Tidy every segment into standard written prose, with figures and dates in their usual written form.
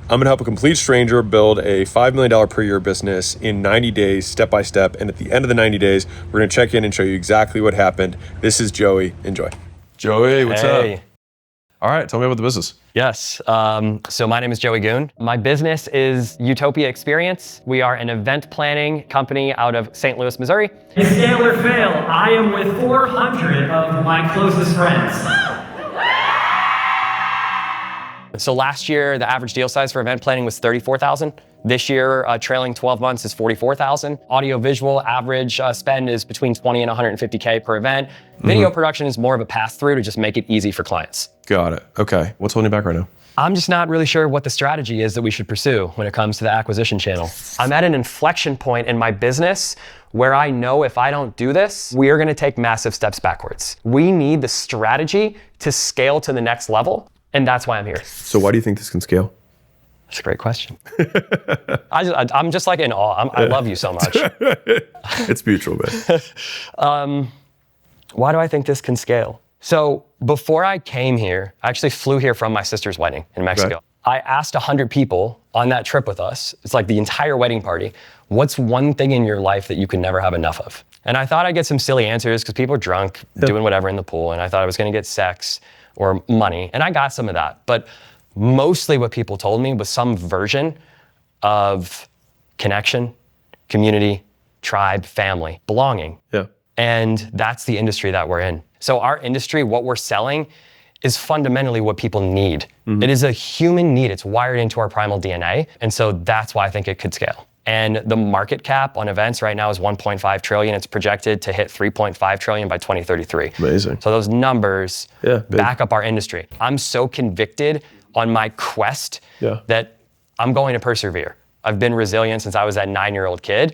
I'm gonna help a complete stranger build a $5 million per year business in 90 days, step by step. And at the end of the 90 days, we're gonna check in and show you exactly what happened. This is Joey. Enjoy. Joey, what's up? All right, tell me about the business. Yes, so my name is Joey Goone. My business is Utopia Experience. We are an event planning company out of St. Louis, Missouri. Scale or fail, I am with 400 of my closest friends. So last year, the average deal size for event planning was $34,000. This year, trailing 12 months is $44,000. Audio visual average spend is between $20 and $150K per event. Video production is more of a pass-through to just make it easy for clients. Got it. Okay. What's holding you back right now? I'm just not really sure what the strategy is that we should pursue when it comes to the acquisition channel. I'm at an inflection point in my business where I know if I don't do this, we are gonna take massive steps backwards. We need the strategy to scale to the next level, and that's why I'm here. So why do you think this can scale? That's a great question. I'm just like in awe. I love you so much. It's mutual, man. Why do I think this can scale? So before I came here, I actually flew here from my sister's wedding in Mexico. Okay. I asked 100 people on that trip with us, it's like the entire wedding party, what's one thing in your life that you can never have enough of? And I thought I'd get some silly answers because people are drunk, doing whatever in the pool, and I thought I was gonna get sex or money, and I got some of that. But mostly what people told me was some version of connection, community, tribe, family, belonging. Yeah. And that's the industry that we're in. So our industry, what we're selling, is fundamentally what people need. It is a human need. It's wired into our primal DNA. And so that's why I think it could scale. And the market cap on events right now is 1.5 trillion. It's projected to hit 3.5 trillion by 2033. Amazing. So those numbers back up our industry. I'm so convicted on my quest that I'm going to persevere. I've been resilient since I was that 9-year-old kid.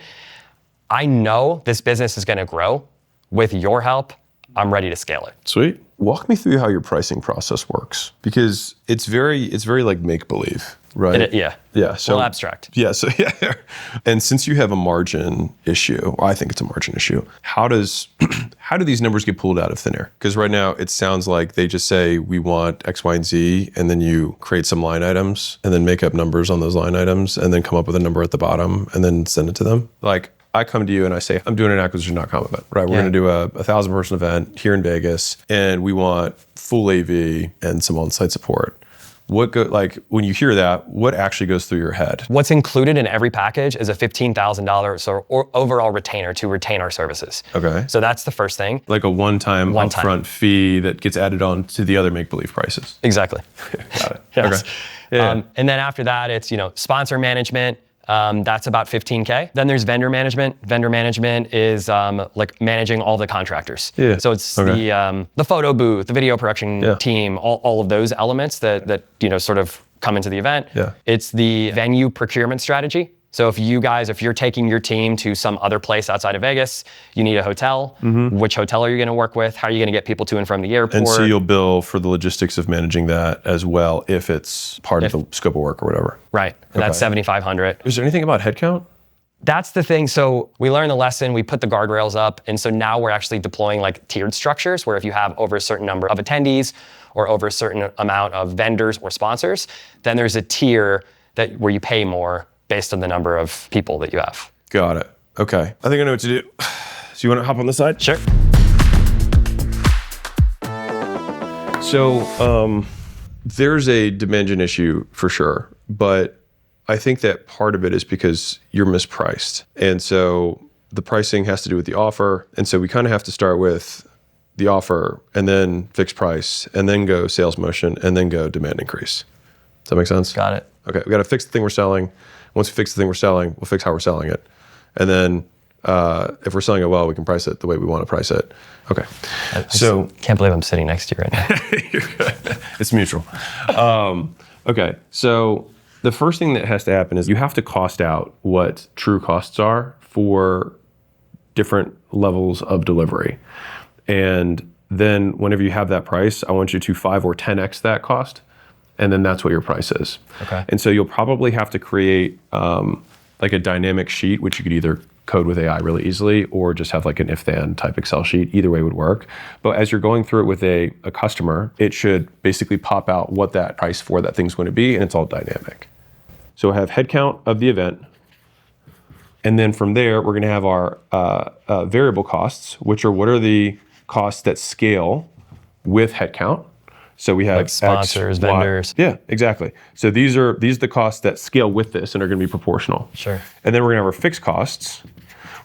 I know this business is gonna grow. With your help, I'm ready to scale it. Sweet. Walk me through how your pricing process works, because it's very like make-believe, right? Yeah. So abstract. Yeah. So yeah. And since you have a margin issue, I think it's a margin issue. How do these numbers get pulled out of thin air? Because right now it sounds like they just say we want X, Y, and Z, and then you create some line items and then make up numbers on those line items and then come up with a number at the bottom and then send it to them. Like, I come to you and I say, I'm doing an acquisition.com event, right? We're gonna do a 1,000-person event here in Vegas, and we want full AV and some on-site support. When you hear that, what actually goes through your head? What's included in every package is a $15,000 overall retainer to retain our services. Okay. So that's the first thing. Like a one-time upfront fee that gets added on to the other make-believe prices. Exactly. Got it. Yes. Okay. Yeah. And then after that, it's sponsor management. That's about $15K. Then there's vendor management. Vendor management is like managing all the contractors. Yeah. So it's the photo booth, the video production team, all of those elements that sort of come into the event. Yeah. It's the venue procurement strategy. So if you're taking your team to some other place outside of Vegas, you need a hotel. Which hotel are you gonna work with? How are you gonna get people to and from the airport? And so you'll bill for the logistics of managing that as well if it's part of the scope of work or whatever. Right, and that's $7,500. Is there anything about headcount? That's the thing. So we learned the lesson, we put the guardrails up, and so now we're actually deploying like tiered structures where if you have over a certain number of attendees or over a certain amount of vendors or sponsors, then there's a tier where you pay more based on the number of people that you have. Got it. Okay. I think I know what to do. So you want to hop on the side? Sure. So there's a dimension issue for sure, but I think that part of it is because you're mispriced. And so the pricing has to do with the offer. And so we kind of have to start with the offer and then fixed price and then go sales motion and then go demand increase. Does that make sense? Got it. Okay. We got to fix the thing we're selling. Once we fix the thing we're selling, we'll fix how we're selling it. And then if we're selling it well, we can price it the way we want to price it. Okay. I can't believe I'm sitting next to you right now. It's mutual. Okay. So the first thing that has to happen is you have to cost out what true costs are for different levels of delivery. And then whenever you have that price, I want you to 5 or 10x that cost. And then that's what your price is. Okay. And so you'll probably have to create like a dynamic sheet, which you could either code with AI really easily or just have like an if-then type Excel sheet. Either way would work. But as you're going through it with a customer, it should basically pop out what that price for that thing's going to be, and it's all dynamic. So I have headcount of the event. And then from there, we're going to have our variable costs, which are what are the costs that scale with headcount. So we have Like sponsors, X, Y. vendors. Yeah, exactly. So these are the costs that scale with this and are going to be proportional. Sure. And then we're going to have our fixed costs,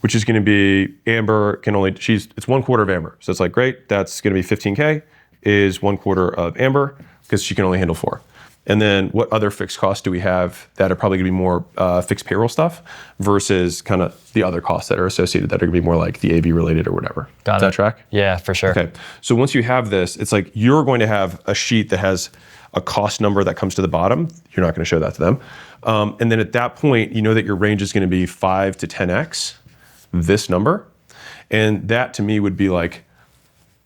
which is going to be Amber it's 1/4 of Amber. So it's like, great, that's going to be 15K is 1/4 of Amber because she can only handle 4. And then what other fixed costs do we have that are probably going to be more fixed payroll stuff versus kind of the other costs that are associated that are going to be more like the AV related or whatever. Got Does that track? Yeah, for sure. Okay. So once you have this, it's like you're going to have a sheet that has a cost number that comes to the bottom. You're not going to show that to them. And then at that point, you know that your range is going to be 5 to 10x this number. And that to me would be like,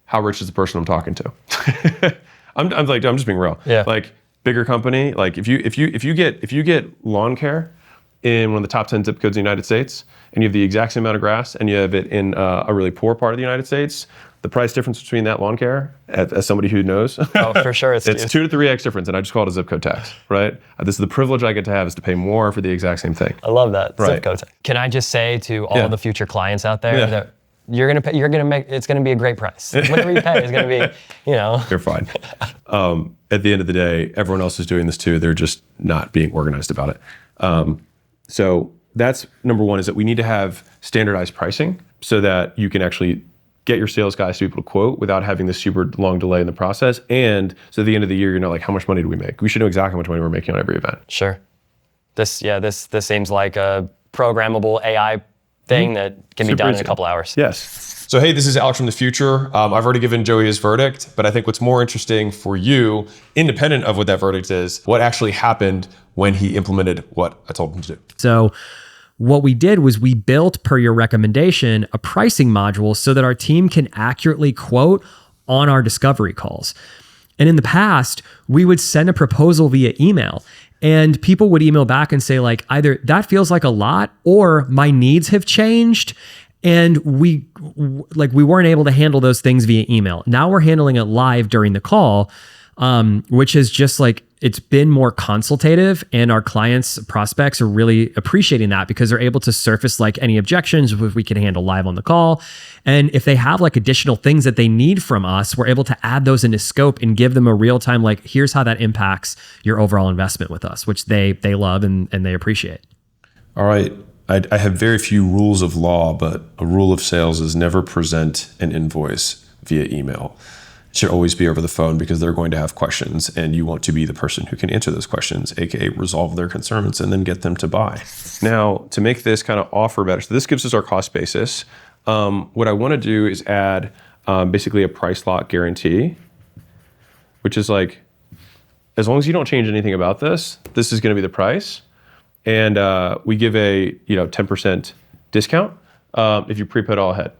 how rich is the person I'm talking to? I'm just being real. Yeah. Like, bigger company, like if you get lawn care in one of the top 10 zip codes in the United States, and you have the exact same amount of grass, and you have it in a really poor part of the United States, the price difference between that lawn care, as somebody who knows, Oh, for sure, it's 2 to 3x difference, and I just call it a zip code tax, right? This is the privilege I get to have is to pay more for the exact same thing. I love that. Right. Zip code. Can I just say to all Yeah. the future clients out there Yeah. that it's gonna be a great price. Whatever you pay is gonna be, You're fine. At the end of the day, everyone else is doing this too. They're just not being organized about it. So that's number one, is that we need to have standardized pricing so that you can actually get your sales guys to be able to quote without having this super long delay in the process. And so at the end of the year, you're not like, how much money do we make? We should know exactly how much money we're making on every event. Sure. This seems like a programmable AI thing that can be Super done in easy. a couple hours. Yes. So, hey, this is Alex from the future. I've already given Joey his verdict, but I think what's more interesting for you, independent of what that verdict is, what actually happened when he implemented what I told him to do. So what we did was we built, per your recommendation, a pricing module so that our team can accurately quote on our discovery calls. And in the past, we would send a proposal via email, and people would email back and say, like, either that feels like a lot or my needs have changed. And we weren't able to handle those things via email. Now we're handling it live during the call, which is just like, it's been more consultative, and our clients, prospects are really appreciating that because they're able to surface like any objections if we can handle live on the call. And if they have like additional things that they need from us, we're able to add those into scope and give them a real time, like, here's how that impacts your overall investment with us, which they love and they appreciate. All right. I have very few rules of law, but a rule of sales is never present an invoice via email. It should always be over the phone because they're going to have questions, and you want to be the person who can answer those questions, aka resolve their concerns and then get them to buy. Now, to make this kind of offer better, so this gives us our cost basis. What I want to do is add basically a price lock guarantee, which is like, as long as you don't change anything about this is going to be the price. And we give a 10% discount if you pre-pay it all ahead.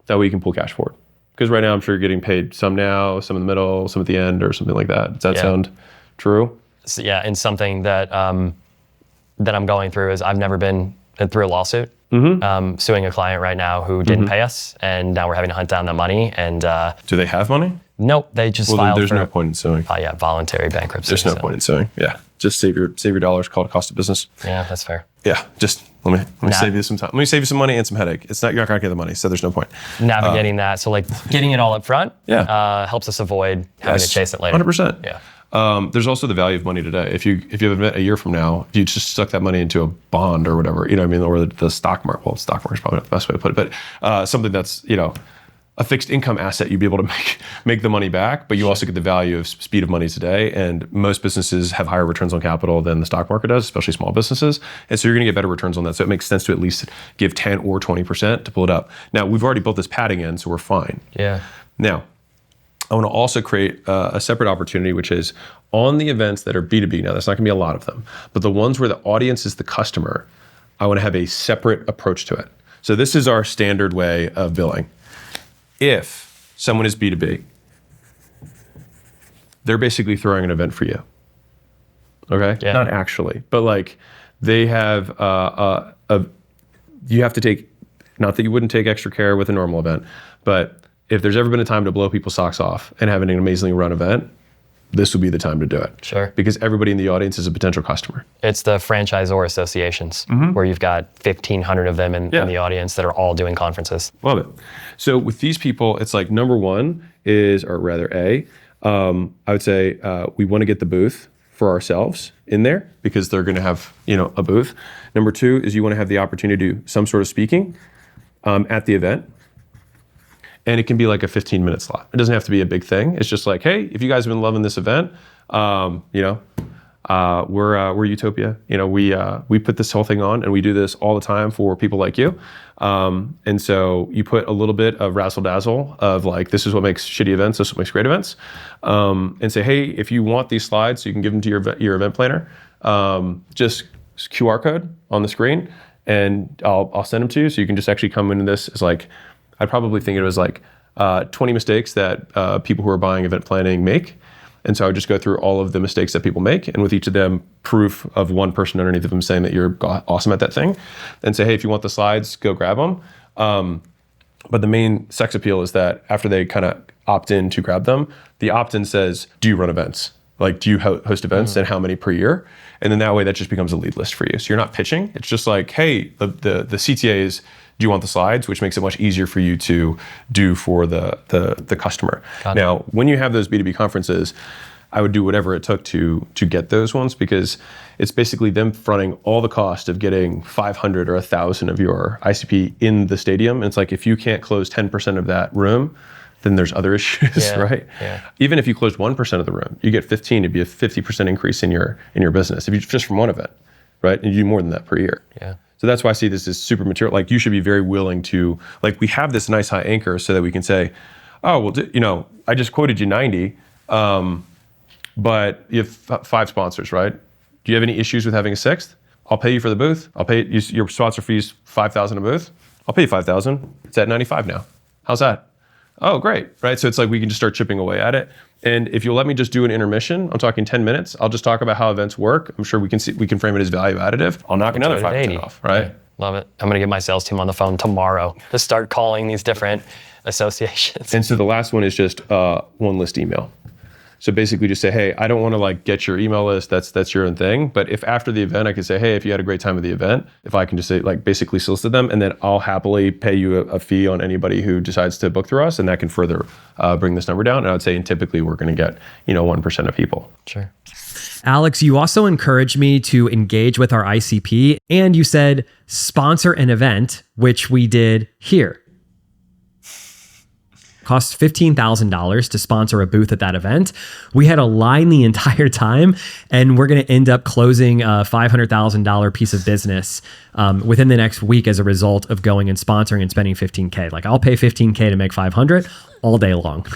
That way you can pull cash forward. Because right now I'm sure you're getting paid some now, some in the middle, some at the end, or something like that. Does that sound true? So, yeah, and something that that I'm going through is I've never been through a lawsuit. Suing a client right now who didn't pay us, and now we're having to hunt down the money. And Do they have money? nope, they just Well, then filed there's for no point in suing. voluntary bankruptcy. There's no so- point in suing. Yeah, just save your dollars. Call it cost of business. Yeah, that's fair. Yeah, just let me save you some time. Let me save you some money and some headache. You're not gonna get the money, so there's no point. Navigating that, so like getting it all up front, helps us avoid having to chase it later. 100%. Yeah. There's also the value of money today. If you have an event a year from now, if you just stuck that money into a bond or whatever, you know what I mean, or the stock market. Well, stock market is probably not the best way to put it, but something that's a fixed income asset, you'd be able to make the money back, but you also get the value of speed of money today. And most businesses have higher returns on capital than the stock market does, especially small businesses. And so you're going to get better returns on that. So it makes sense to at least give 10 or 20% to pull it up. Now we've already built this padding in, so we're fine. Yeah. Now, I want to also create a separate opportunity, which is on the events that are B2B. Now, there's not going to be a lot of them, but the ones where the audience is the customer, I want to have a separate approach to it. So this is our standard way of billing. If someone is B2B, they're basically throwing an event for you. Okay? Yeah. Not actually, but like they have you have to take, not that you wouldn't take extra care with a normal event, but if there's ever been a time to blow people's socks off and having an amazingly run event, this would be the time to do it. Sure. Because everybody in the audience is a potential customer. It's the franchisor associations where you've got 1,500 of them in the audience that are all doing conferences. Love it. So with these people, it's like number one is, or rather I would say we want to get the booth for ourselves in there because they're going to have, a booth. Number two is you want to have the opportunity to do some sort of speaking at the event. And it can be like a 15-minute slot. It doesn't have to be a big thing. It's just like, hey, if you guys have been loving this event, we're Utopia. We put this whole thing on, and we do this all the time for people like you. And so you put a little bit of razzle dazzle of like, this is what makes shitty events, this is what makes great events, and say, hey, if you want these slides, you can give them to your event planner. Just QR code on the screen, and I'll send them to you. So you can just actually come into this as like, I'd probably think it was like 20 mistakes that people who are buying event planning make. And so I would just go through all of the mistakes that people make, and with each of them, proof of one person underneath of them saying that you're awesome at that thing, and say, hey, if you want the slides, go grab them. But the main sex appeal is that after they kind of opt in to grab them, the opt-in says, do you run events? Like, do you host events and how many per year? And then that way that just becomes a lead list for you. So you're not pitching. It's just like, hey, the CTA is, do you want the slides? Which makes it much easier for you to do for the customer. Now, when you have those B2B conferences, I would do whatever it took to get those ones, because it's basically them fronting all the cost of getting 500 or 1,000 of your ICP in the stadium. And it's like, if you can't close 10% of that room, then there's other issues, right? Yeah. Even if you closed 1% of the room, you get 15, it'd be a 50% increase in your business, if you just from one event, right? And you do more than that per year. Yeah. So that's why I see this as super material. Like, you should be very willing to, like, we have this nice high anchor so that we can say, oh, well, I just quoted you 90, but you have 5 sponsors, right? Do you have any issues with having a 6th? I'll pay you for the booth. I'll pay you, your sponsor fees, $5,000 a booth. I'll pay you $5,000. It's at $95 now. How's that? Oh, great, right? So it's like we can just start chipping away at it. And if you'll let me just do an intermission, I'm talking 10 minutes, I'll just talk about how events work. I'm sure we can frame it as value additive. I'll knock another 5% off, right? Yeah. Love it. I'm gonna get my sales team on the phone tomorrow to start calling these different associations. And so the last one is just one list email. So basically just say, hey, I don't want to like get your email list, that's your own thing. But if after the event, I can say, hey, if you had a great time at the event, if I can just say, like, basically solicit them, and then I'll happily pay you a fee on anybody who decides to book through us, and that can further bring this number down. And I would say, and typically we're going to get, 1% of people. Sure. Alex, you also encouraged me to engage with our ICP, and you said sponsor an event, which we did here. Cost $15,000 to sponsor a booth at that event. We had a line the entire time, and we're going to end up closing a $500,000 piece of business within the next week as a result of going and sponsoring and spending $15K. Like, I'll pay $15K to make $500 all day long.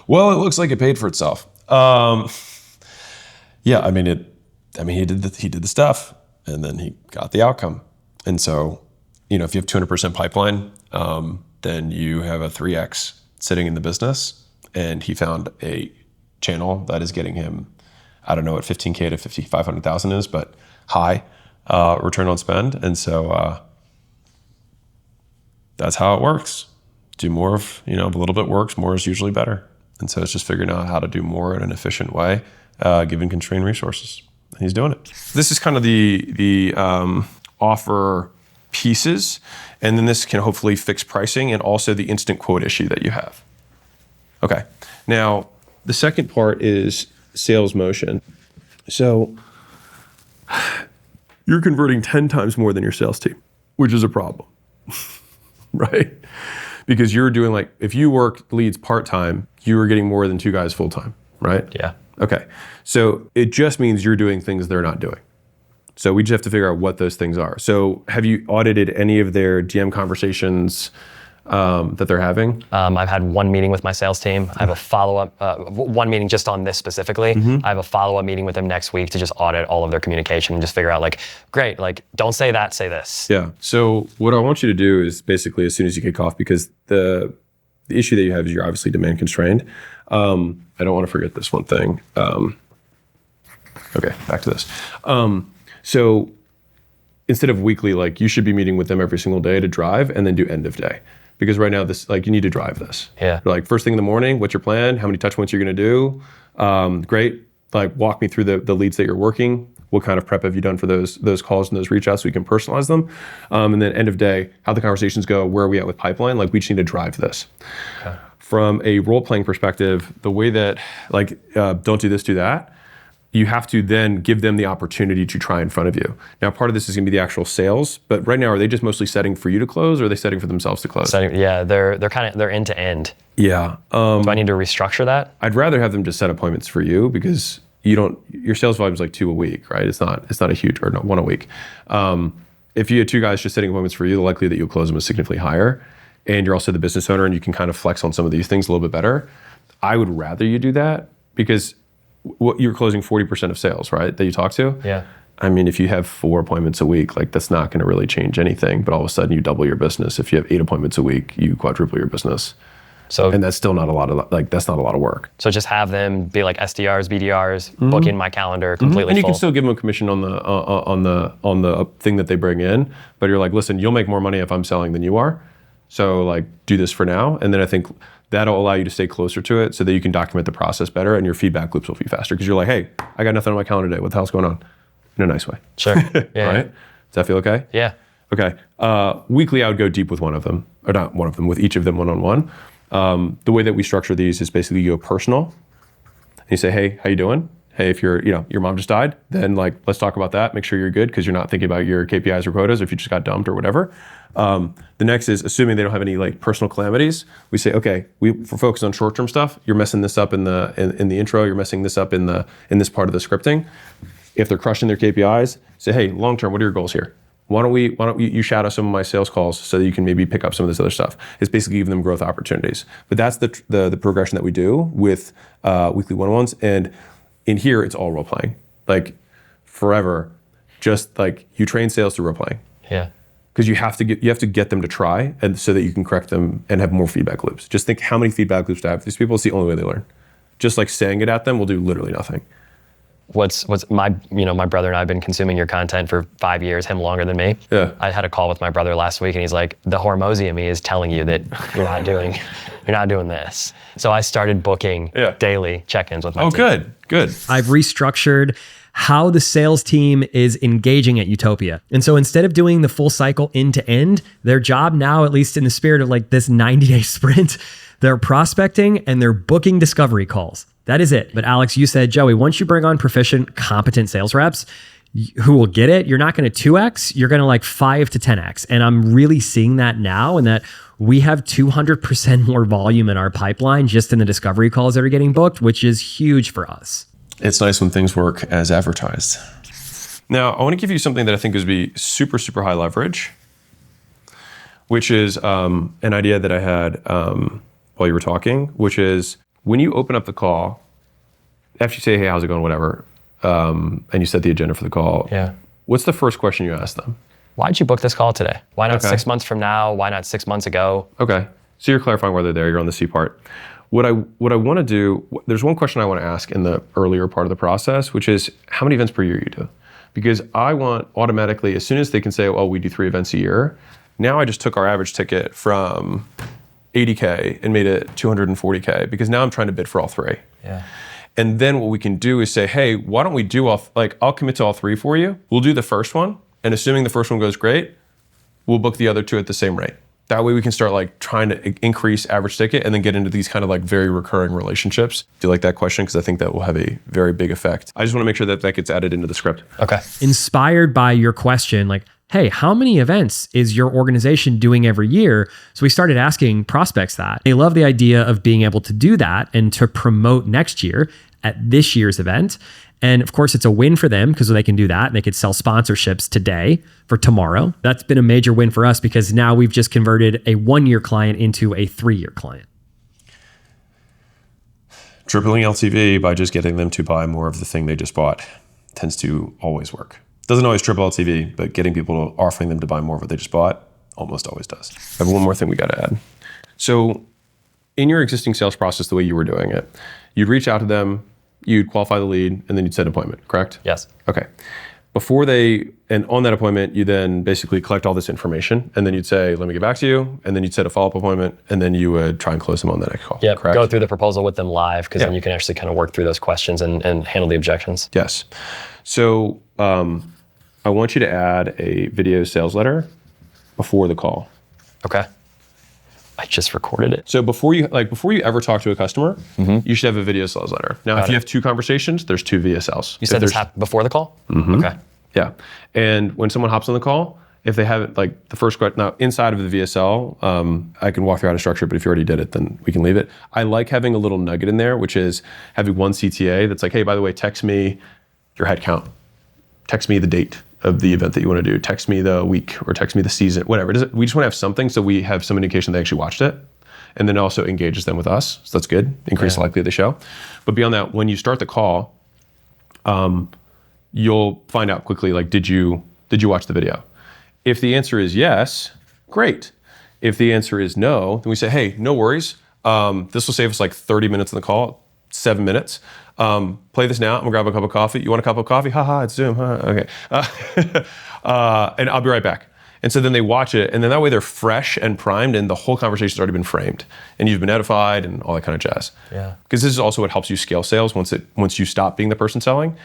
Well, it looks like it paid for itself. Yeah, I mean, he did the stuff, and then he got the outcome. And so, if you have 200% pipeline, then you have a 3x sitting in the business, and he found a channel that is getting him, I don't know what 15K to 500,000 is, but high return on spend. And so that's how it works. Do more of, a little bit works, more is usually better. And so it's just figuring out how to do more in an efficient way, given constrained resources. And he's doing it. This is kind of the offer pieces, and then this can hopefully fix pricing and also the instant quote issue that you have. Okay, now the second part is sales motion. So you're converting 10 times more than your sales team, which is a problem, right? Because you're doing, like, if you work leads part-time, you are getting more than 2 guys full-time, right? Yeah. Okay, so it just means you're doing things they're not doing. So we just have to figure out what those things are. So have you audited any of their GM conversations that they're having? I've had one meeting with my sales team. I have a follow-up, one meeting just on this specifically. I have a follow-up meeting with them next week to just audit all of their communication and just figure out, like, great, like, don't say that, say this. Yeah, so what I want you to do is basically, as soon as you kick off, because the issue that you have is you're obviously demand constrained. I don't want to forget this one thing. Okay, back to this. So instead of weekly, like, you should be meeting with them every single day to drive, and then do end of day. Because right now, this like you need to drive this. Yeah. Like first thing in the morning, what's your plan? How many touch points you're going to do? Great. Like walk me through the leads that you're working. What kind of prep have you done for those calls and those reach outs so we can personalize them? And then end of day, how the conversations go, where are we at with pipeline? Like we just need to drive this. Okay. From a role playing perspective, the way that like don't do this, do that. You have to then give them the opportunity to try in front of you. Now, part of this is going to be the actual sales, but right now, are they just mostly setting for you to close, or are they setting for themselves to close? Yeah, they're end to end. Yeah. Do I need to restructure that? I'd rather have them just set appointments for you because your sales volume is like 2 a week, right? It's not a huge, or no, 1 a week. If you had 2 guys just setting appointments for you, the likelihood that you'll close them is significantly higher, and you're also the business owner, and you can kind of flex on some of these things a little bit better. I would rather you do that because what you're closing 40% of sales, right? That you talk to. Yeah. I mean, if you have 4 appointments a week, like that's not going to really change anything. But all of a sudden, you double your business. If you have 8 appointments a week, you quadruple your business. And that's still not a lot of that's not a lot of work. So just have them be like SDRs, BDRs, book in my calendar completely. And you full. can still give them a commission on the thing that they bring in. But you're like, listen, you'll make more money if I'm selling than you are. So like, do this for now, and then I think that'll allow you to stay closer to it so that you can document the process better and your feedback loops will be faster because you're like, hey, I got nothing on my calendar today. What the hell's going on? In a nice way. Sure. Yeah. Right? Does that feel okay? Yeah. Okay. Weekly, I would go deep with one of them, or not one of them, with each of them one-on-one. The way that we structure these is basically you go personal. And you say, hey, how you doing? Hey, if your mom just died, then like, let's talk about that. Make sure you're good because you're not thinking about your KPIs or quotas or if you just got dumped or whatever. The next is assuming they don't have any like personal calamities. We say, okay, we're focused on short-term stuff. You're messing this up in the intro. You're messing this up in this part of the scripting. If they're crushing their KPIs, say, hey, long-term, what are your goals here? Why don't you shadow some of my sales calls so that you can maybe pick up some of this other stuff? It's basically giving them growth opportunities. But that's the progression that we do with weekly one-on-ones. And in here, it's all role playing. Like forever, just like you train sales through role playing. Yeah. Because you have to get them to try, and so that you can correct them and have more feedback loops. Just think how many feedback loops to have with these people. It's the only way they learn. Just like saying it at them will do literally nothing. What's my brother and I have been consuming your content for 5 years, him longer than me. Yeah. I had a call with my brother last week and he's like, the Hormozi in me is telling you that you're not doing this. So I started booking daily check-ins with my team. Good. I've restructured how the sales team is engaging at Utopia. And so instead of doing the full cycle end to end, their job now, at least in the spirit of like this 90-day sprint, they're prospecting and they're booking discovery calls. That is it. But Alex, you said, Joey, once you bring on proficient, competent sales reps who will get it, you're not going to 2x, you're going to like 5 to 10x. And I'm really seeing that now, and that we have 200% more volume in our pipeline just in the discovery calls that are getting booked, which is huge for us. It's nice when things work as advertised. Now, I want to give you something that I think is be super, super high leverage, which is an idea that I had while you were talking, which is when you open up the call, after you say, hey, how's it going, whatever, and you set the agenda for the call, what's the first question you ask them? Why'd you book this call today? Why not 6 months from now? Why not 6 months ago? Okay. So you're clarifying why they're there. You're on the C part. What I want to do, there's one question I want to ask in the earlier part of the process, which is how many events per year you do? Because I want automatically, as soon as they can say, well, we do 3 events a year, now I just took our average ticket from 80K and made it 240K because now I'm trying to bid for all 3. Yeah. And then what we can do is say, hey, why don't we do I'll commit to all 3 for you. We'll do the first one. And assuming the first one goes great, we'll book the other 2 at the same rate. That way we can start like trying to increase average ticket and then get into these kind of like very recurring relationships. Do you like that question? Because I think that will have a very big effect. I just want to make sure that that gets added into the script. Okay. Inspired by your question, like, hey, how many events is your organization doing every year? So we started asking prospects that. They love the idea of being able to do that and to promote next year at this year's event. And of course, it's a win for them because they can do that and they could sell sponsorships today for tomorrow. That's been a major win for us because now we've just converted a 1-year client into a 3-year client. Tripling LTV by just getting them to buy more of the thing they just bought tends to always work. Doesn't always triple LTV, but getting people to offering them to buy more of what they just bought almost always does. I have one more thing we got to add. So in your existing sales process, the way you were doing it, you'd reach out to them, you'd qualify the lead, and then you'd set an appointment, correct? Yes. Okay. and on that appointment, you then basically collect all this information, and then you'd say, let me get back to you, and then you'd set a follow-up appointment, and then you would try and close them on the next call. Yeah, correct? go through the proposal with them live, because then you can actually kind of work through those questions and handle the objections. Yes. So I want you to add a video sales letter before the call. Okay. I just recorded it. So before you ever talk to a customer, you should have a video sales letter. Now, if you have 2 conversations, there's 2 VSLs. You said this happened before the call? Okay. Yeah. And when someone hops on the call, if they haven't, like the first question, now inside of the VSL, I can walk through how to structure it, but if you already did it, then we can leave it. I like having a little nugget in there, which is having one CTA that's like, hey, by the way, text me your head count. Text me the date of the event that you want to do. Text me the week or text me the season, whatever. We just want to have something so we have some indication they actually watched it. And then also engages them with us. So that's good. Increase the likelihood they show. But beyond that, when you start the call, you'll find out quickly, like, did you watch the video? If the answer is yes, great. If the answer is no, then we say, hey, no worries. This will save us like 30 minutes in the call, 7 minutes. Play this now. I'm gonna grab a cup of coffee. You want a cup of coffee? Haha, it's Zoom. Okay. And I'll be right back. And so then they watch it, and then that way they're fresh and primed, and the whole conversation's already been framed, and you've been edified, and all that kind of jazz. Yeah. Because this is also what helps you scale sales once you stop being the person selling.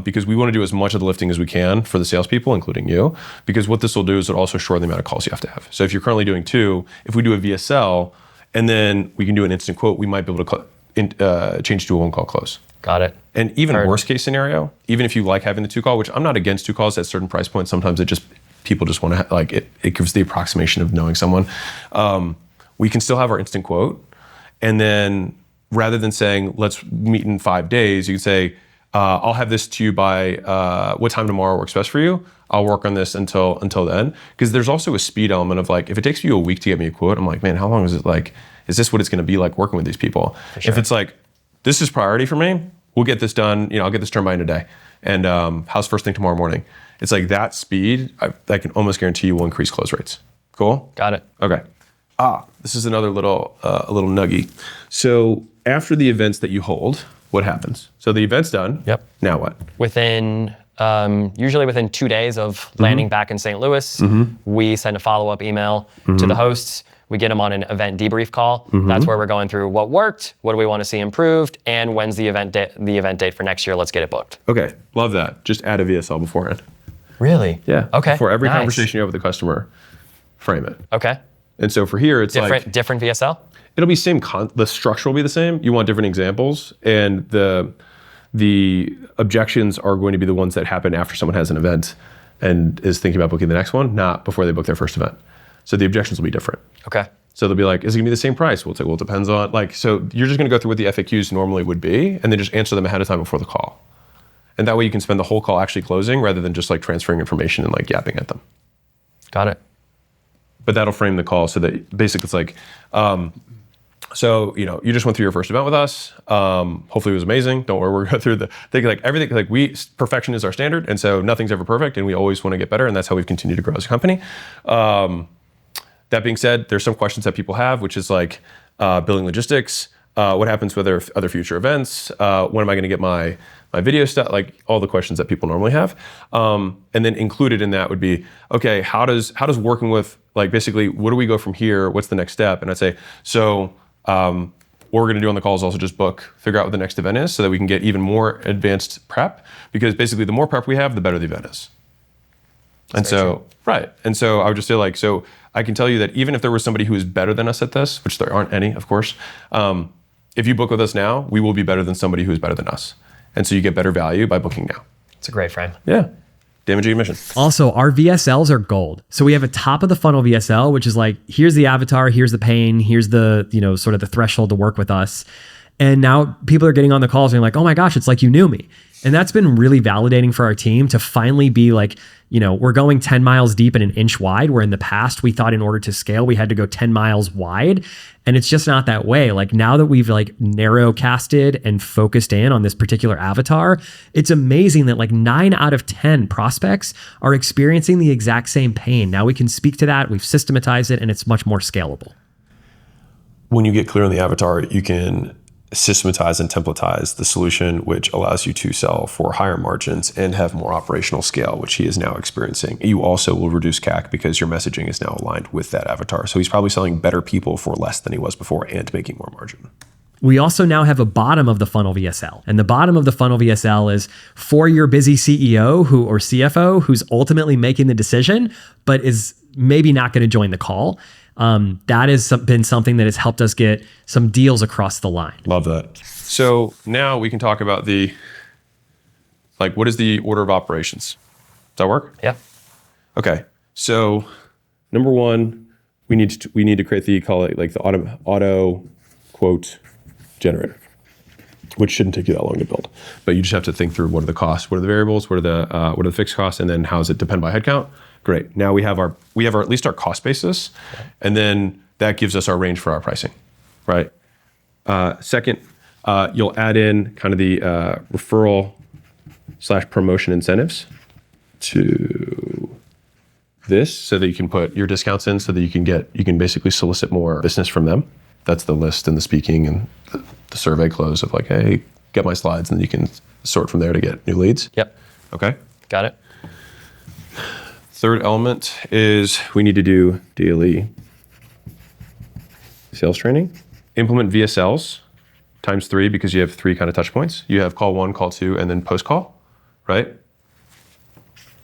Because we want to do as much of the lifting as we can for the salespeople, including you. Because what this will do is it'll also shorten the amount of calls you have to have. So if you're currently doing 2, if we do a VSL, and then we can do an instant quote, we might be able to change to a 1-call close. Got it. And even worst case scenario, even if you like having the 2-call, which I'm not against 2 calls at certain price points, sometimes people just want to, like, it gives the approximation of knowing someone. We can still have our instant quote. And then rather than saying, let's meet in 5 days, you can say, I'll have this to you by what time tomorrow works best for you. I'll work on this until then. Because there's also a speed element of, like, if it takes you a week to get me a quote, I'm like, man, how long is it, like, is this what it's going to be like working with these people? Sure. If it's like, this is priority for me, we'll get this done, I'll get this turned by in a day. And how's first thing tomorrow morning? It's like that speed, I can almost guarantee you will increase close rates. Cool? Got it. Okay. This is another little nuggie. So after the events that you hold, what happens? So the event's done. Yep. Now what? Usually within 2 days of landing back in St. Louis, we send a follow-up email to the hosts. We get them on an event debrief call. That's where we're going through what worked, what do we want to see improved, and when's the event date for next year. Let's get it booked. Okay, love that. Just add a VSL beforehand. Really? Yeah. Okay. For every conversation you have with the customer, frame it. Okay. And so for here, it's different VSL? It'll be same. The structure will be the same. You want different examples, and the objections are going to be the ones that happen after someone has an event and is thinking about booking the next one, not before they book their first event. So the objections will be different. Okay. So they'll be like, is it gonna be the same price? We'll say, well, it depends on, like, so you're just gonna go through what the FAQs normally would be and then just answer them ahead of time before the call. And that way you can spend the whole call actually closing rather than just like transferring information and like yapping at them. Got it. But that'll frame the call so that basically it's like, so, you just went through your first event with us. Hopefully it was amazing. Don't worry, we're going through the thing, like everything, like perfection is our standard. And so nothing's ever perfect and we always want to get better. And that's how we've continued to grow as a company. That being said, there's some questions that people have, which is like billing logistics. What happens with other future events? When am I going to get my video stuff? Like all the questions that people normally have. And then included in that would be, okay, how does working with, like, basically, where do we go from here? What's the next step? And I'd say, so what we're going to do on the call is also just figure out what the next event is so that we can get even more advanced prep, because basically the more prep we have, the better the event is. And so, right. And so I would just say, like, so I can tell you that even if there was somebody who is better than us at this, which there aren't any, of course, if you book with us now, we will be better than somebody who is better than us. And so you get better value by booking now. It's a great frame. Yeah. Damaging admission. Also, our VSLs are gold. So we have a top of the funnel VSL, which is like, here's the avatar, here's the pain, here's the, sort of the threshold to work with us. And now people are getting on the calls and like, oh my gosh, it's like you knew me. And that's been really validating for our team to finally be like, we're going 10 miles deep and an inch wide, where in the past we thought in order to scale, we had to go 10 miles wide. And it's just not that way. Like now that we've like narrow casted and focused in on this particular avatar, it's amazing that like 9 out of 10 prospects are experiencing the exact same pain. Now we can speak to that, we've systematized it, and it's much more scalable. When you get clear on the avatar, you can systematize and templatize the solution, which allows you to sell for higher margins and have more operational scale, which he is now experiencing. You also will reduce CAC because your messaging is now aligned with that avatar. So he's probably selling better people for less than he was before and making more margin. We also now have a bottom of the funnel VSL. And the bottom of the funnel VSL is for your busy CEO or CFO who's ultimately making the decision, but is maybe not going to join the call. That has been something that has helped us get some deals across the line. Love that. So now we can talk about what is the order of operations? Does that work? Yeah. Okay. So number one, we need to create the auto quote generator, which shouldn't take you that long to build. But you just have to think through what are the costs, what are the variables, what are the fixed costs, and then how does it depend by headcount? Great. Now we have at least our cost basis, and then that gives us our range for our pricing, right? Second, you'll add in kind of the referral/promotion incentives to this, so that you can put your discounts in, so that you can basically solicit more business from them. That's the list and the speaking and the survey close of hey, get my slides, and then you can sort from there to get new leads. Yep. Okay. Got it. Third element is we need to do daily sales training. Implement VSLs times 3 because you have 3 kind of touch points. You have call 1, call 2, and then post call, right?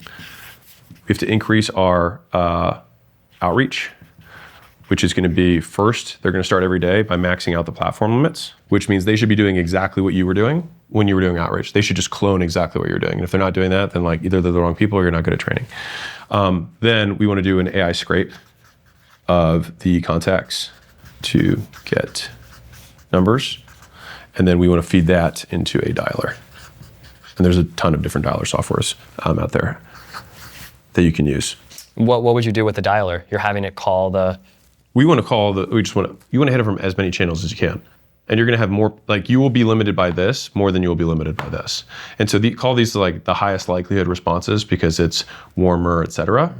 We have to increase our outreach, which is going to be first, they're going to start every day by maxing out the platform limits, which means they should be doing exactly what you were doing when you were doing outreach. They should just clone exactly what you're doing. And if they're not doing that, then either they're the wrong people or you're not good at training. Then we want to do an AI scrape of the contacts to get numbers. And then we want to feed that into a dialer. And there's a ton of different dialer softwares out there that you can use. What would you do with the dialer? You're having it call the... You want to hit it from as many channels as you can. And you're going to have more, you will be limited by this more than you will be limited by this. And so call these the highest likelihood responses because it's warmer, et cetera.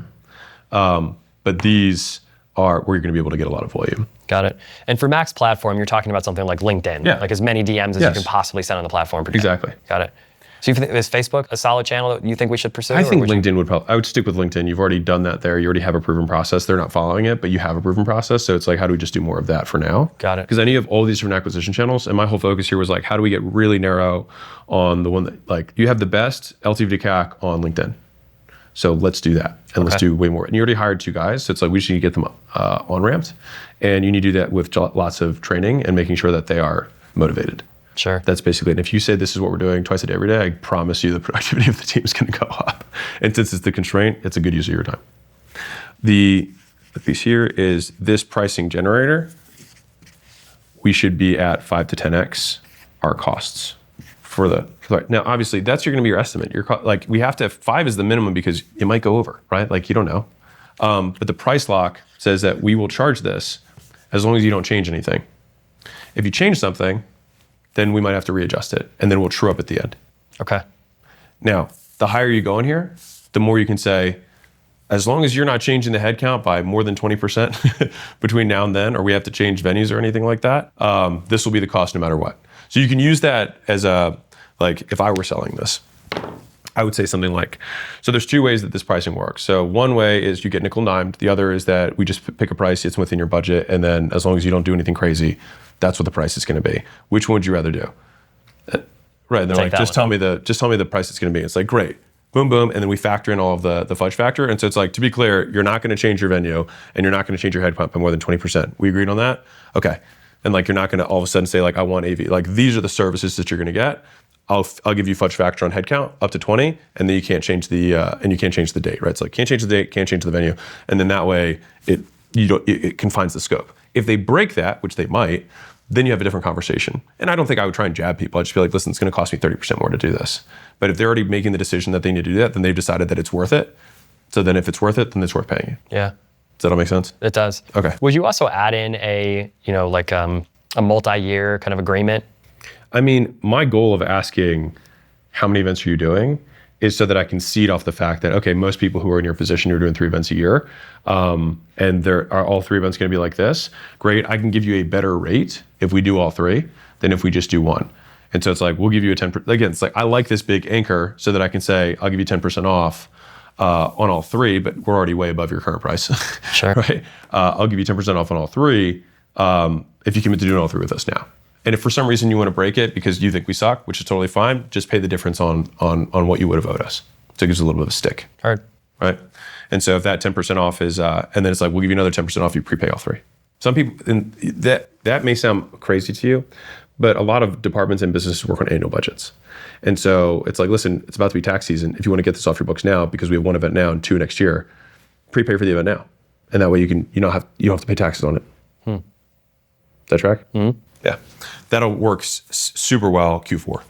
But these are where you're going to be able to get a lot of volume. Got it. And for Mac's platform, you're talking about something like LinkedIn. Yeah. As many DMs as you can possibly send on the platform per day. Exactly. Got it. So you think, is Facebook a solid channel that you think we should pursue? I think LinkedIn I would stick with LinkedIn. You've already done that there. You already have a proven process. They're not following it, but you have a proven process. So it's how do we just do more of that for now? Got it. Because I know you have all these different acquisition channels, and my whole focus here was how do we get really narrow on the one that you have the best LTV to CAC on LinkedIn. So let's do that, and let's do way more. And you already hired 2 guys, so it's we just need to get them on-ramped. And you need to do that with lots of training and making sure that they are motivated. Sure. That's basically it. And if you say this is what we're doing twice a day, every day, I promise you the productivity of the team is going to go up. And since it's the constraint, it's a good use of your time. The piece here is this pricing generator. We should be at 5 to 10x our costs for now. Obviously, that's going to be your estimate. We have to have 5 is the minimum because it might go over, right? You don't know. But the price lock says that we will charge this as long as you don't change anything. If you change something, then we might have to readjust it, and then we'll true up at the end. Okay. Now, the higher you go in here, the more you can say, as long as you're not changing the headcount by more than 20% between now and then, or we have to change venues or anything like that, this will be the cost no matter what. So you can use that as if I were selling this, I would say something so there's 2 ways that this pricing works. So one way is you get nickel dimed. The other is that we just pick a price, it's within your budget, and then as long as you don't do anything crazy, that's what the price is going to be. Which one would you rather do? Right, and they're just tell me the price it's going to be. It's great, boom, boom, and then we factor in all of the fudge factor. And so it's to be clear, you're not going to change your venue, and you're not going to change your headcount by more than 20%. We agreed on that? Okay. And you're not going to all of a sudden say I want AV. These are the services that you're going to get. I'll give you fudge factor on headcount up to 20, and then you can't change the date, right? So can't change the date, can't change the venue, and then that way it confines the scope. If they break that, which they might, then you have a different conversation. And I don't think I would try and jab people. I'd just be listen, it's going to cost me 30% more to do this. But if they're already making the decision that they need to do that, then they've decided that it's worth it. So then if it's worth it, then it's worth paying you. Yeah. Does that all make sense? It does. Okay. Would you also add in a multi-year kind of agreement? I mean, my goal of asking how many events are you doing is so that I can seed off the fact that, okay, most people who are in your position are doing 3 events a year, and there are all 3 events going to be like this. Great, I can give you a better rate if we do all 3. than if we just do one. And so it's like, we'll give you a 10%. Again, it's like, I like this big anchor so that I can say, I'll give you 10% off on all three, but we're already way above your current price. Sure. Right? I'll give you 10% off on all three if you commit to doing all three with us now. And if for some reason you want to break it because you think we suck, which is totally fine, just pay the difference on what you would have owed us. So it gives a little bit of a stick. Heard. Right? And so if that 10% off is, and then it's like, we'll give you another 10% off, you prepay all three. Some people, and that may sound crazy to you, but a lot of departments and businesses work on annual budgets. And so it's like, listen, it's about to be tax season. If you want to get this off your books now, because we have one event now and two next year, prepay for the event now. And that way you don't have to pay taxes on it. Does that track? Yeah. That'll work super well Q4.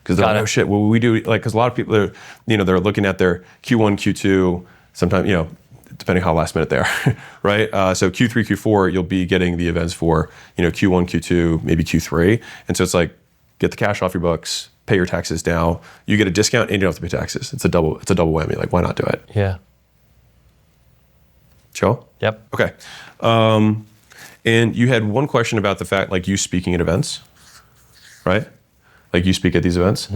Because they're like, oh shit, well, we do, like, because a lot of people are, they're looking at their Q1, Q2, sometimes, depending how last minute they are, right? So Q3, Q4, you'll be getting the events for, Q1, Q2, maybe Q3. And so it's like, get the cash off your books, pay your taxes now. You get a discount and you don't have to pay taxes. It's a double whammy. Like, why not do it? Yeah. Chill? Yep. Okay. And you had one question about the fact, like, you speaking at events, right? Like, you speak at these events.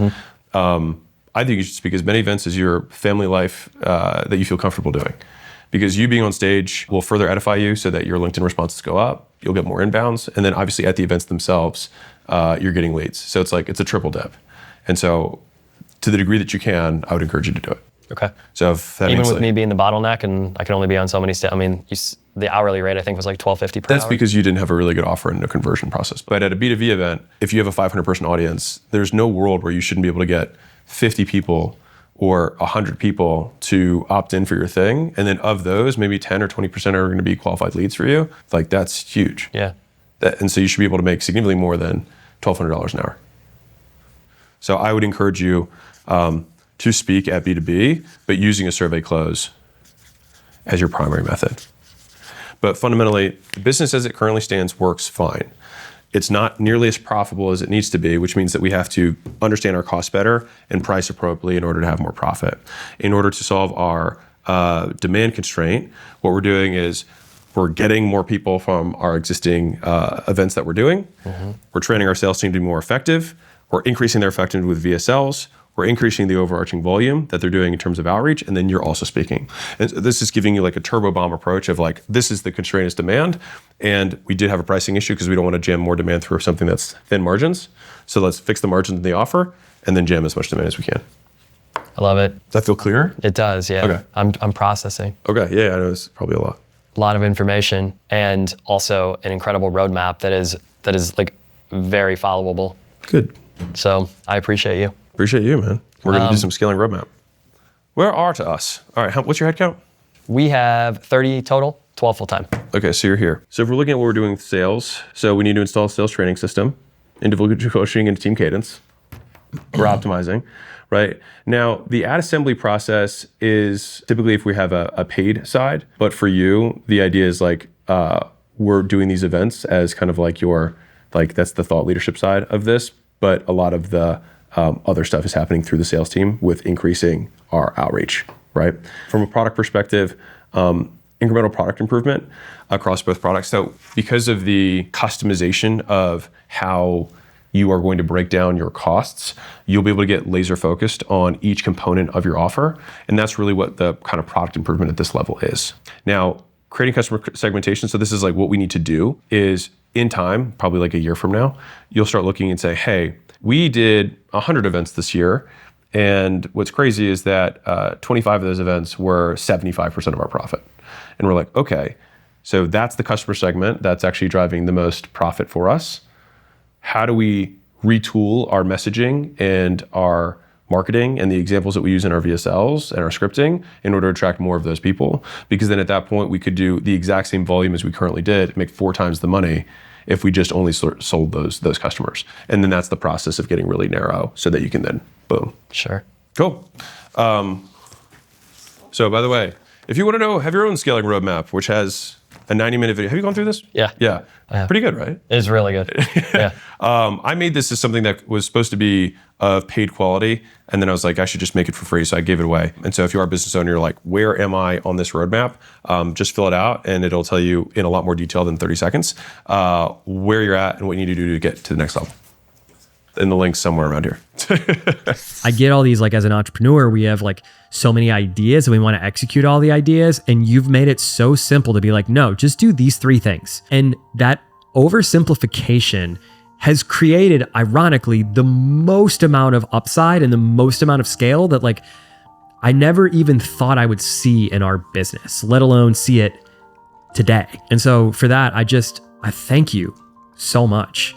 I think you should speak as many events as your family life that you feel comfortable doing. Because you being on stage will further edify you so that your LinkedIn responses go up, you'll get more inbounds, and then obviously at the events themselves, you're getting leads. So it's like, it's a triple dip. And so to the degree that you can, I would encourage you to do it. Okay. So if that even means with me being the bottleneck and I can only be on so many the hourly rate I think was like $12.50 per hour. That's because you didn't have a really good offer and no conversion process. But at a B2B event, if you have a 500 person audience, there's no world where you shouldn't be able to get 50 people or 100 people to opt in for your thing. And then of those, maybe 10 or 20% are going to be qualified leads for you. Like, that's huge. Yeah. And so you should be able to make significantly more than $1,200 an hour. So I would encourage you to speak at B2B, but using a survey close as your primary method. But fundamentally, the business as it currently stands works fine. It's not nearly as profitable as it needs to be, which means that we have to understand our costs better and price appropriately in order to have more profit. In order to solve our demand constraint, what we're doing is we're getting more people from our existing events that we're doing. We're training our sales team to be more effective. We're increasing their effectiveness with VSLs. We're increasing the overarching volume that they're doing in terms of outreach, and then you're also speaking. And so this is giving you like a turbo bomb approach of like, this is the constraint is demand, and we did have a pricing issue because we don't want to jam more demand through something that's thin margins. So let's fix the margins in the offer, and then jam as much demand as we can. I love it. Does that feel clear? It does, yeah. Okay. I'm processing. Okay, yeah, I know it's probably a lot. A lot of information and also an incredible roadmap that is like very followable. Good. So I appreciate you. Appreciate you, man. We're going to do some scaling roadmap. Where are to us? All right, what's your head count? We have 30 total, 12 full-time. Okay, so you're here. So if we're looking at what we're doing with sales, so we need to install a sales training system, individual coaching and team cadence. We're optimizing, right? Now, the ad assembly process is typically if we have a paid side, but for you, the idea is like we're doing these events as kind of like that's the thought leadership side of this, but a lot of the other stuff is happening through the sales team with increasing our outreach, right? From a product perspective, incremental product improvement across both products. So because of the customization of how you are going to break down your costs, you'll be able to get laser focused on each component of your offer. And that's really what the kind of product improvement at this level is. Now, creating customer segmentation, so this is like what we need to do is in time, probably like a year from now, you'll start looking and say, hey, we did 100 events this year. And what's crazy is that 25 of those events were 75% of our profit. And we're like, okay, so that's the customer segment that's actually driving the most profit for us. How do we retool our messaging and our marketing and the examples that we use in our VSLs and our scripting in order to attract more of those people? Because then at that point, we could do the exact same volume as we currently did, make 4 times the money if we just only sold those customers. And then that's the process of getting really narrow so that you can then boom. Sure. Cool. So by the way, if you want to know, have your own scaling roadmap, which has a 90-minute video. Have you gone through this? Yeah. Yeah. Pretty good, right? It's really good. Yeah. I made this as something that was supposed to be of paid quality. And then I was like, I should just make it for free. So I gave it away. And so if you are a business owner, you're like, where am I on this roadmap? Just fill it out and it'll tell you in a lot more detail than 30 seconds where you're at and what you need to do to get to the next level. in the links somewhere around here. I get all these, like, as an entrepreneur, we have like so many ideas and we want to execute all the ideas. And you've made it so simple to be like, no, just do these 3 things. And that oversimplification has created, ironically, the most amount of upside and the most amount of scale that, like, I never even thought I would see in our business, let alone see it today. And so for that, I thank you so much.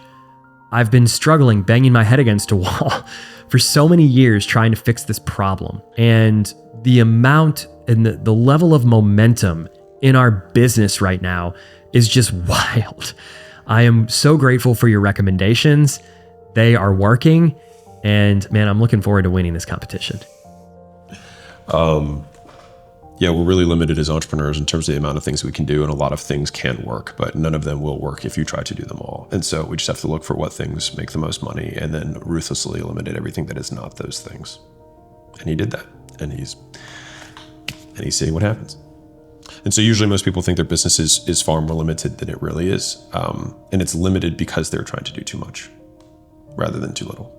I've been struggling, banging my head against a wall for so many years trying to fix this problem. And the amount and the level of momentum in our business right now is just wild. I am so grateful for your recommendations. They are working. And man, I'm looking forward to winning this competition. Yeah, we're really limited as entrepreneurs in terms of the amount of things we can do, and a lot of things can work, but none of them will work if you try to do them all. And so we just have to look for what things make the most money and then ruthlessly eliminate everything that is not those things. And he did that, and he's seeing what happens. And so usually most people think their business is far more limited than it really is. And it's limited because they're trying to do too much rather than too little.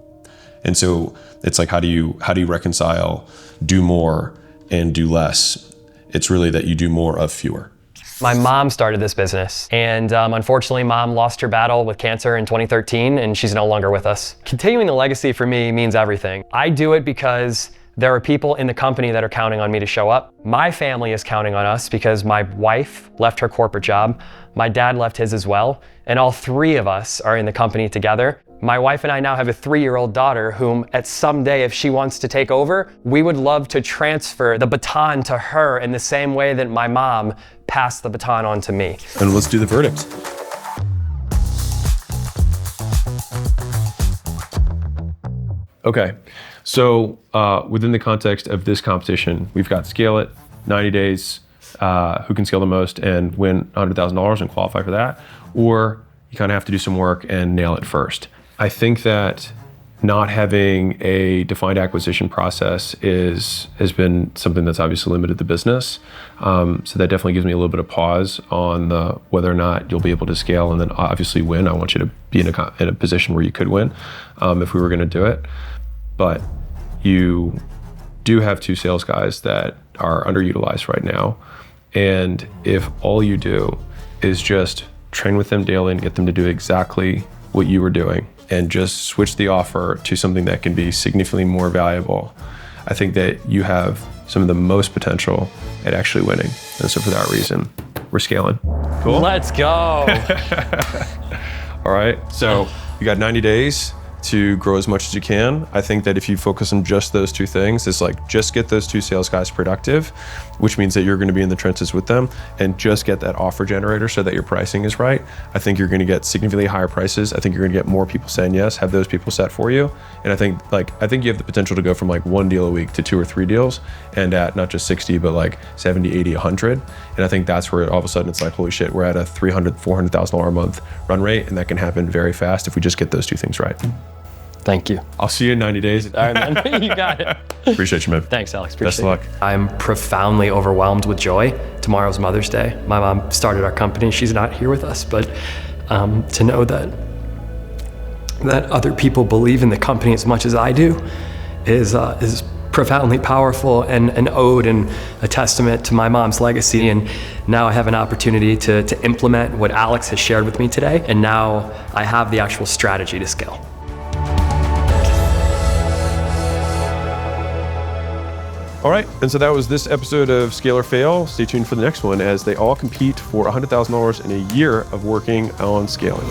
And so it's like, how do you reconcile do more and do less? It's really that you do more of fewer. My mom started this business, and unfortunately, Mom lost her battle with cancer in 2013, and she's no longer with us. Continuing the legacy for me means everything. I do it because there are people in the company that are counting on me to show up. My family is counting on us because my wife left her corporate job, my dad left his as well, and all 3 of us are in the company together. My wife and I now have a 3-year-old daughter whom at some day, if she wants to take over, we would love to transfer the baton to her in the same way that my mom passed the baton on to me. And let's do the verdict. Okay, so within the context of this competition, we've got Scale It, 90 days, who can scale the most and win $100,000 and qualify for that, or you kind of have to do some work and nail it first. I think that not having a defined acquisition process has been something that's obviously limited the business. So that definitely gives me a little bit of pause on whether or not you'll be able to scale and then obviously win. I want you to be in a position where you could win if we were going to do it. But you do have 2 sales guys that are underutilized right now. And if all you do is just train with them daily and get them to do exactly what you were doing and just switch the offer to something that can be significantly more valuable, I think that you have some of the most potential at actually winning. And so for that reason, we're scaling. Cool? Let's go. All right, so you got 90 days to grow as much as you can. I think that if you focus on just those 2 things, it's like just get those 2 sales guys productive, which means that you're going to be in the trenches with them, and just get that offer generator so that your pricing is right. I think you're going to get significantly higher prices. I think you're going to get more people saying yes, have those people set for you. And I think you have the potential to go from like 1 deal a week to 2 or 3 deals, and at not just 60, but like 70, 80, 100. And I think that's where all of a sudden it's like, holy shit, we're at a $300,000, $400,000 a month run rate, and that can happen very fast if we just get those 2 things right. Thank you. I'll see you in 90 days. All right, man. You got it. Appreciate you, man. Thanks, Alex. Best of luck. I'm profoundly overwhelmed with joy. Tomorrow's Mother's Day. My mom started our company. She's not here with us, but to know that other people believe in the company as much as I do is profoundly powerful, and an ode and a testament to my mom's legacy. And now I have an opportunity to implement what Alex has shared with me today. And now I have the actual strategy to scale. All right, and so that was this episode of Scale or Fail. Stay tuned for the next one as they all compete for $100,000 in a year of working on scaling.